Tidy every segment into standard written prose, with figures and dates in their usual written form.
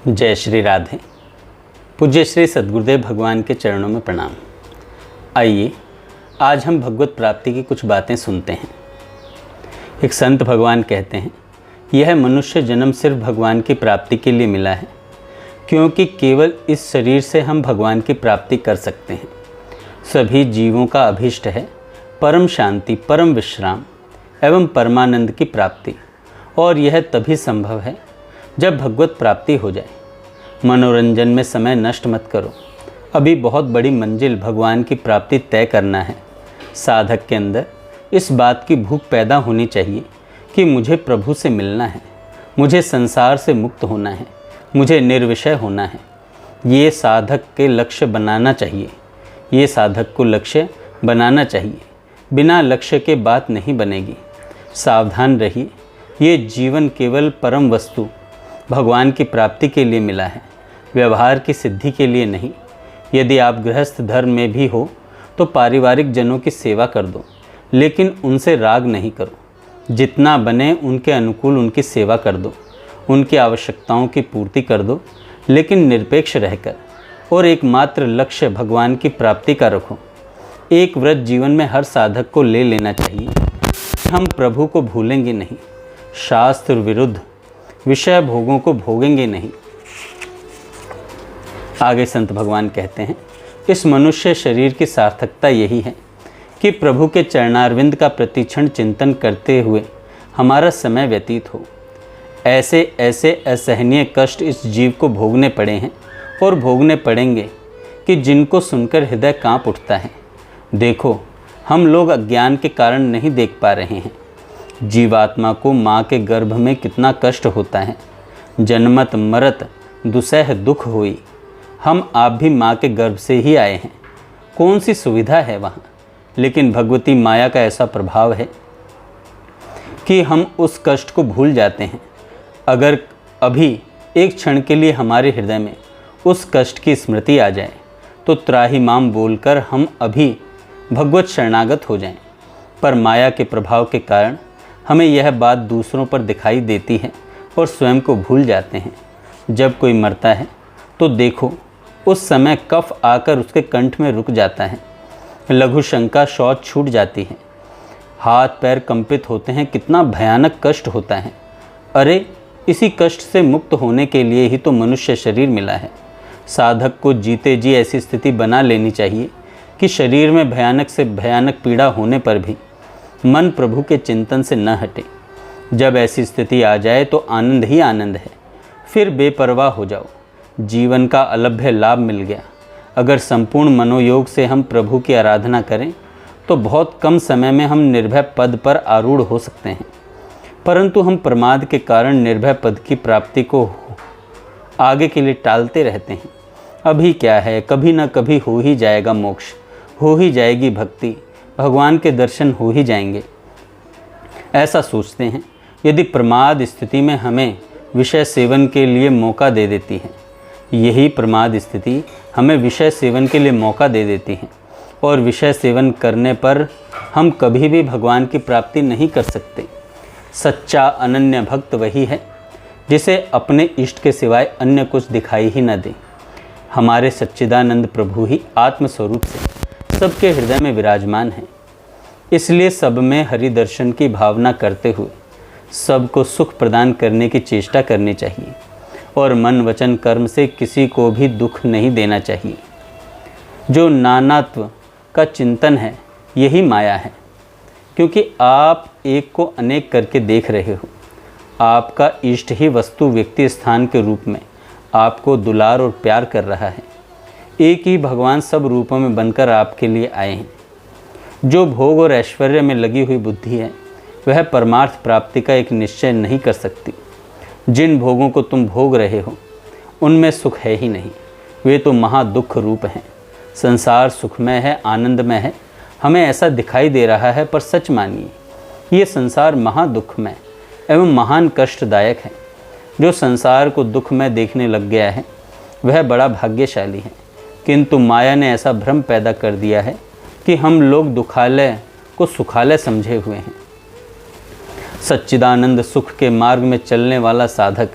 जय श्री राधे। पूज्य श्री सद्गुरुदेव भगवान के चरणों में प्रणाम। आइए आज हम भगवत प्राप्ति की कुछ बातें सुनते हैं। एक संत भगवान कहते हैं, यह मनुष्य जन्म सिर्फ भगवान की प्राप्ति के लिए मिला है, क्योंकि केवल इस शरीर से हम भगवान की प्राप्ति कर सकते हैं। सभी जीवों का अभीष्ट है परम शांति, परम विश्राम एवं परमानंद की प्राप्ति, और यह तभी संभव है जब भगवत प्राप्ति हो जाए। मनोरंजन में समय नष्ट मत करो, अभी बहुत बड़ी मंजिल भगवान की प्राप्ति तय करना है। साधक के अंदर इस बात की भूख पैदा होनी चाहिए कि मुझे प्रभु से मिलना है, मुझे संसार से मुक्त होना है, मुझे निर्विषय होना है। ये साधक के लक्ष्य बनाना चाहिए, ये साधक को लक्ष्य बनाना चाहिए। बिना लक्ष्य के बात नहीं बनेगी। सावधान रहिए, ये जीवन केवल परम वस्तु भगवान की प्राप्ति के लिए मिला है, व्यवहार की सिद्धि के लिए नहीं। यदि आप गृहस्थ धर्म में भी हो तो पारिवारिक जनों की सेवा कर दो, लेकिन उनसे राग नहीं करो। जितना बने उनके अनुकूल उनकी सेवा कर दो, उनकी आवश्यकताओं की पूर्ति कर दो, लेकिन निरपेक्ष रहकर, और एकमात्र लक्ष्य भगवान की प्राप्ति का रखो। एक व्रत जीवन में हर साधक को ले लेना चाहिए। हम प्रभु को भूलेंगे नहीं, शास्त्र विरुद्ध विषय भोगों को भोगेंगे नहीं। आगे संत भगवान कहते हैं, इस मनुष्य शरीर की सार्थकता यही है कि प्रभु के चरणारविंद का प्रतिक्षण चिंतन करते हुए हमारा समय व्यतीत हो। ऐसे ऐसे असहनीय कष्ट इस जीव को भोगने पड़े हैं और भोगने पड़ेंगे कि जिनको सुनकर हृदय कांप उठता है। देखो, हम लोग अज्ञान के कारण नहीं देख पा रहे हैं। जीवात्मा को माँ के गर्भ में कितना कष्ट होता है। जन्मत मरत दुसह दुख हुई। हम आप भी माँ के गर्भ से ही आए हैं। कौन सी सुविधा है वहाँ, लेकिन भगवती माया का ऐसा प्रभाव है कि हम उस कष्ट को भूल जाते हैं। अगर अभी एक क्षण के लिए हमारे हृदय में उस कष्ट की स्मृति आ जाए तो त्राहि माम बोलकर हम अभी भगवत शरणागत हो जाएं। पर माया के प्रभाव के कारण हमें यह बात दूसरों पर दिखाई देती है और स्वयं को भूल जाते हैं। जब कोई मरता है तो देखो, उस समय कफ आकर उसके कंठ में रुक जाता है, लघु शंका शौच छूट जाती है, हाथ पैर कंपित होते हैं। कितना भयानक कष्ट होता है। अरे, इसी कष्ट से मुक्त होने के लिए ही तो मनुष्य शरीर मिला है। साधक को जीते जी ऐसी स्थिति बना लेनी चाहिए कि शरीर में भयानक से भयानक पीड़ा होने पर भी मन प्रभु के चिंतन से न हटे। जब ऐसी स्थिति आ जाए तो आनंद ही आनंद है, फिर बेपरवाह हो जाओ। जीवन का अलभ्य लाभ मिल गया। अगर संपूर्ण मनोयोग से हम प्रभु की आराधना करें तो बहुत कम समय में हम निर्भय पद पर आरूढ़ हो सकते हैं। परंतु हम प्रमाद के कारण निर्भय पद की प्राप्ति को आगे के लिए टालते रहते हैं। अभी क्या है, कभी ना कभी हो ही जाएगा मोक्ष, हो ही जाएगी भक्ति, भगवान के दर्शन हो ही जाएंगे, ऐसा सोचते हैं। यदि प्रमाद स्थिति में हमें विषय सेवन के लिए मौका दे देती है, यही प्रमाद स्थिति हमें विषय सेवन के लिए मौका दे देती है, और विषय सेवन करने पर हम कभी भी भगवान की प्राप्ति नहीं कर सकते। सच्चा अनन्य भक्त वही है जिसे अपने इष्ट के सिवाय अन्य कुछ दिखाई ही न दे। हमारे सच्चिदानंद प्रभु ही आत्मस्वरूप से सबके हृदय में विराजमान है। इसलिए सब में हरि दर्शन की भावना करते हुए सबको सुख प्रदान करने की चेष्टा करनी चाहिए, और मन वचन कर्म से किसी को भी दुख नहीं देना चाहिए। जो नानात्व का चिंतन है यही माया है, क्योंकि आप एक को अनेक करके देख रहे हो। आपका इष्ट ही वस्तु व्यक्ति स्थान के रूप में आपको दुलार और प्यार कर रहा है। एक ही भगवान सब रूपों में बनकर आपके लिए आए हैं। जो भोग और ऐश्वर्य में लगी हुई बुद्धि है वह परमार्थ प्राप्ति का एक निश्चय नहीं कर सकती। जिन भोगों को तुम भोग रहे हो उनमें सुख है ही नहीं, वे तो महादुख रूप हैं। संसार सुखमय है, आनंदमय है, हमें ऐसा दिखाई दे रहा है, पर सच मानिए ये संसार महादुखमय एवं महान कष्टदायक है। जो संसार को दुखमय देखने लग गया है वह बड़ा भाग्यशाली है, किंतु माया ने ऐसा भ्रम पैदा कर दिया है कि हम लोग दुखालय को सुखालय समझे हुए हैं। सच्चिदानंद सुख के मार्ग में चलने वाला साधक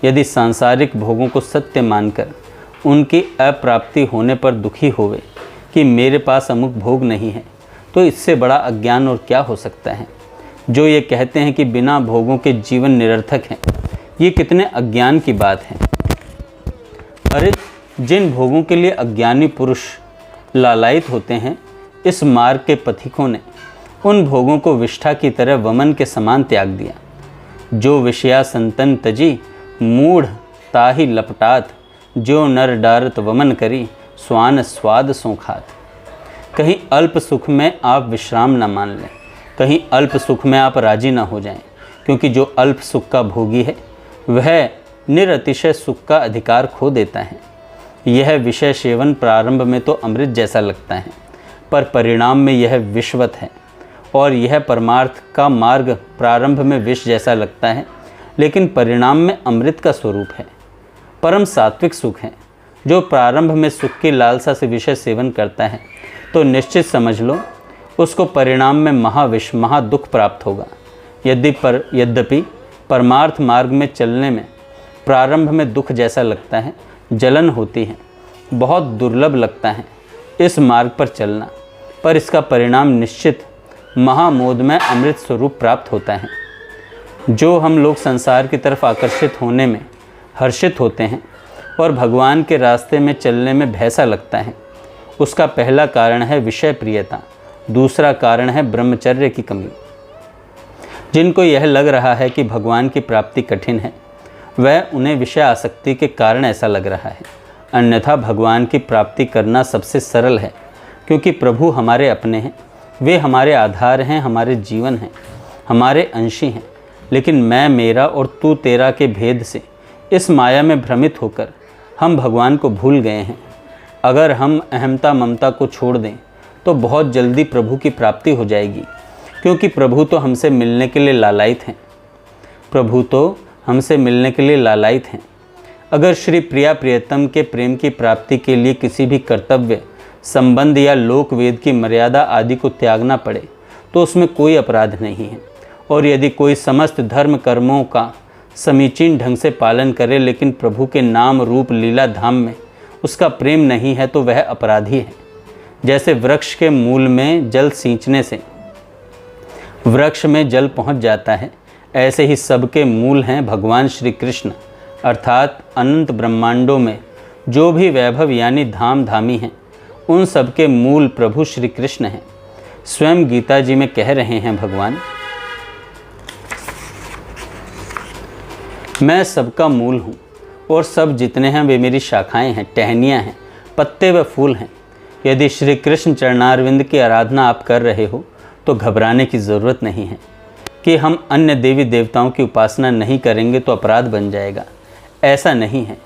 यदि सांसारिक भोगों को सत्य मानकर उनकी अप्राप्ति होने पर दुखी होवे कि मेरे पास अमुक भोग नहीं है, तो इससे बड़ा अज्ञान और क्या हो सकता है। जो ये कहते हैं कि बिना भोगों के जीवन निरर्थक है, ये कितने अज्ञान की बात है। अरे जिन भोगों के लिए अज्ञानी पुरुष लालायित होते हैं, इस मार्ग के पथिकों ने उन भोगों को विष्ठा की तरह वमन के समान त्याग दिया। जो विषया संतन तजी मूढ़ ताहि लपटात, जो नर डारत वमन करी स्वान स्वाद सो खात। कहीं अल्प सुख में आप विश्राम न मान लें, कहीं अल्प सुख में आप राजी न हो जाएं, क्योंकि जो अल्प सुख का भोगी है वह निरतिशय सुख का अधिकार खो देता है। यह विषय सेवन प्रारंभ में तो अमृत जैसा लगता है, पर परिणाम में यह विषवत है, और यह परमार्थ का मार्ग प्रारंभ में विष जैसा लगता है, लेकिन परिणाम में अमृत का स्वरूप है। परम सात्विक सुख है। जो प्रारंभ में सुख की लालसा से विषय सेवन करता है, तो निश्चित समझ लो उसको परिणाम में महाविष महादुख प्राप्त होगा। यद्यपि परमार्थ मार्ग में चलने में प्रारंभ में दुख जैसा लगता है, जलन होती है, बहुत दुर्लभ लगता है इस मार्ग पर चलना, पर इसका परिणाम निश्चित महामोद में अमृत स्वरूप प्राप्त होता है। जो हम लोग संसार की तरफ आकर्षित होने में हर्षित होते हैं और भगवान के रास्ते में चलने में भैसा लगता है, उसका पहला कारण है विषय प्रियता, दूसरा कारण है ब्रह्मचर्य की कमी। जिनको यह लग रहा है कि भगवान की प्राप्ति कठिन है, वह उन्हें विषय आसक्ति के कारण ऐसा लग रहा है। अन्यथा भगवान की प्राप्ति करना सबसे सरल है, क्योंकि प्रभु हमारे अपने हैं, वे हमारे आधार हैं, हमारे जीवन हैं, हमारे अंशी हैं। लेकिन मैं मेरा और तू तेरा के भेद से इस माया में भ्रमित होकर हम भगवान को भूल गए हैं। अगर हम अहमता ममता को छोड़ दें तो बहुत जल्दी प्रभु की प्राप्ति हो जाएगी, क्योंकि प्रभु तो हमसे मिलने के लिए लालायित हैं। प्रभु तो हमसे मिलने के लिए लालायित हैं। अगर श्री प्रिया प्रियतम के प्रेम की प्राप्ति के लिए किसी भी कर्तव्य, संबंध या लोक वेद की मर्यादा आदि को त्यागना पड़े तो उसमें कोई अपराध नहीं है। और यदि कोई समस्त धर्म कर्मों का समीचीन ढंग से पालन करे, लेकिन प्रभु के नाम रूप लीला धाम में उसका प्रेम नहीं है, तो वह अपराधी है। जैसे वृक्ष के मूल में जल सींचने से वृक्ष में जल पहुंच जाता है, ऐसे ही सबके मूल हैं भगवान श्री कृष्ण, अर्थात अनंत ब्रह्मांडों में जो भी वैभव यानी धाम धामी हैं, उन सबके मूल प्रभु श्री कृष्ण हैं। स्वयं गीता जी में कह रहे हैं भगवान, मैं सबका मूल हूँ और सब जितने हैं वे मेरी शाखाएं हैं, टहनियाँ हैं, पत्ते व फूल हैं। यदि श्री कृष्ण चरणारविंद की आराधना आप कर रहे हो तो घबराने की ज़रूरत नहीं है कि हम अन्य देवी देवताओं की उपासना नहीं करेंगे तो अपराध बन जाएगा। ऐसा नहीं है,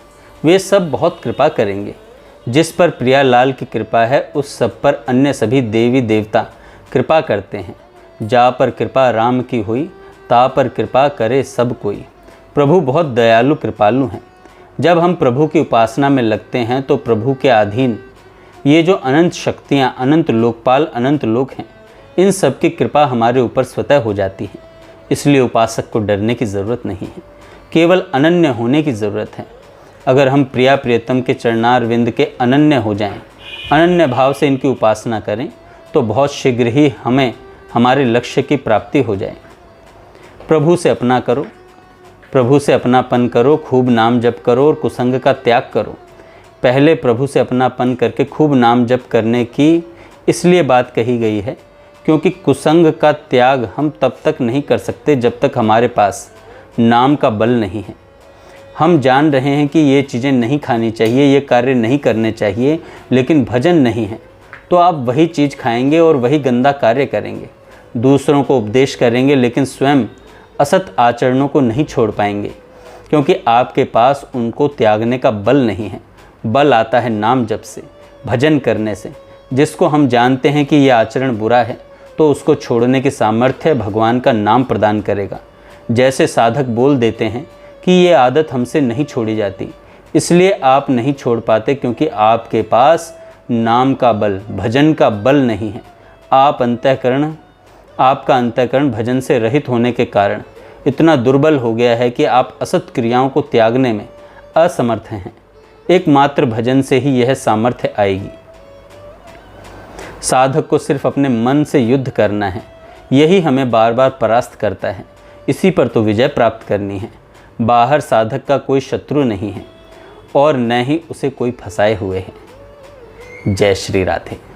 वे सब बहुत कृपा करेंगे। जिस पर प्रियालाल की कृपा है उस सब पर अन्य सभी देवी देवता कृपा करते हैं। जा पर कृपा राम की हुई, ता पर कृपा करे सब कोई। प्रभु बहुत दयालु कृपालु हैं। जब हम प्रभु की उपासना में लगते हैं तो प्रभु के अधीन ये जो अनंत शक्तियाँ, अनंत लोकपाल, अनंत लोक हैं, इन सब की कृपा हमारे ऊपर स्वतः हो जाती है। इसलिए उपासक को डरने की ज़रूरत नहीं है, केवल अनन्य होने की ज़रूरत है। अगर हम प्रिया प्रियतम के चरणारविंद के अनन्य हो जाएं, अनन्य भाव से इनकी उपासना करें, तो बहुत शीघ्र ही हमें हमारे लक्ष्य की प्राप्ति हो जाए। प्रभु से अपना करो, प्रभु से अपनापन करो, खूब नाम जप करो और कुसंग का त्याग करो। पहले प्रभु से अपनापन करके खूब नाम जप करने की इसलिए बात कही गई है क्योंकि कुसंग का त्याग हम तब तक नहीं कर सकते जब तक हमारे पास नाम का बल नहीं है। हम जान रहे हैं कि ये चीज़ें नहीं खानी चाहिए, ये कार्य नहीं करने चाहिए, लेकिन भजन नहीं है, तो आप वही चीज़ खाएंगे और वही गंदा कार्य करेंगे। दूसरों को उपदेश करेंगे लेकिन स्वयं असत आचरणों को नहीं छोड़ पाएंगे, क्योंकि आपके पास उनको त्यागने का बल नहीं है। बल आता है नाम जप से, भजन करने से। जिसको हम जानते हैं कि यह आचरण बुरा है तो उसको छोड़ने की सामर्थ्य भगवान का नाम प्रदान करेगा। जैसे साधक बोल देते हैं कि ये आदत हमसे नहीं छोड़ी जाती, इसलिए आप नहीं छोड़ पाते क्योंकि आपके पास नाम का बल, भजन का बल नहीं है। आपका अंतःकरण भजन से रहित होने के कारण इतना दुर्बल हो गया है कि आप असत क्रियाओं को त्यागने में असमर्थ हैं। एकमात्र भजन से ही यह सामर्थ्य आएगी। साधक को सिर्फ अपने मन से युद्ध करना है, यही हमें बार बार परास्त करता है। इसी पर तो विजय प्राप्त करनी है। बाहर साधक का कोई शत्रु नहीं है और न ही उसे कोई फंसाए हुए है। जय श्री राधे।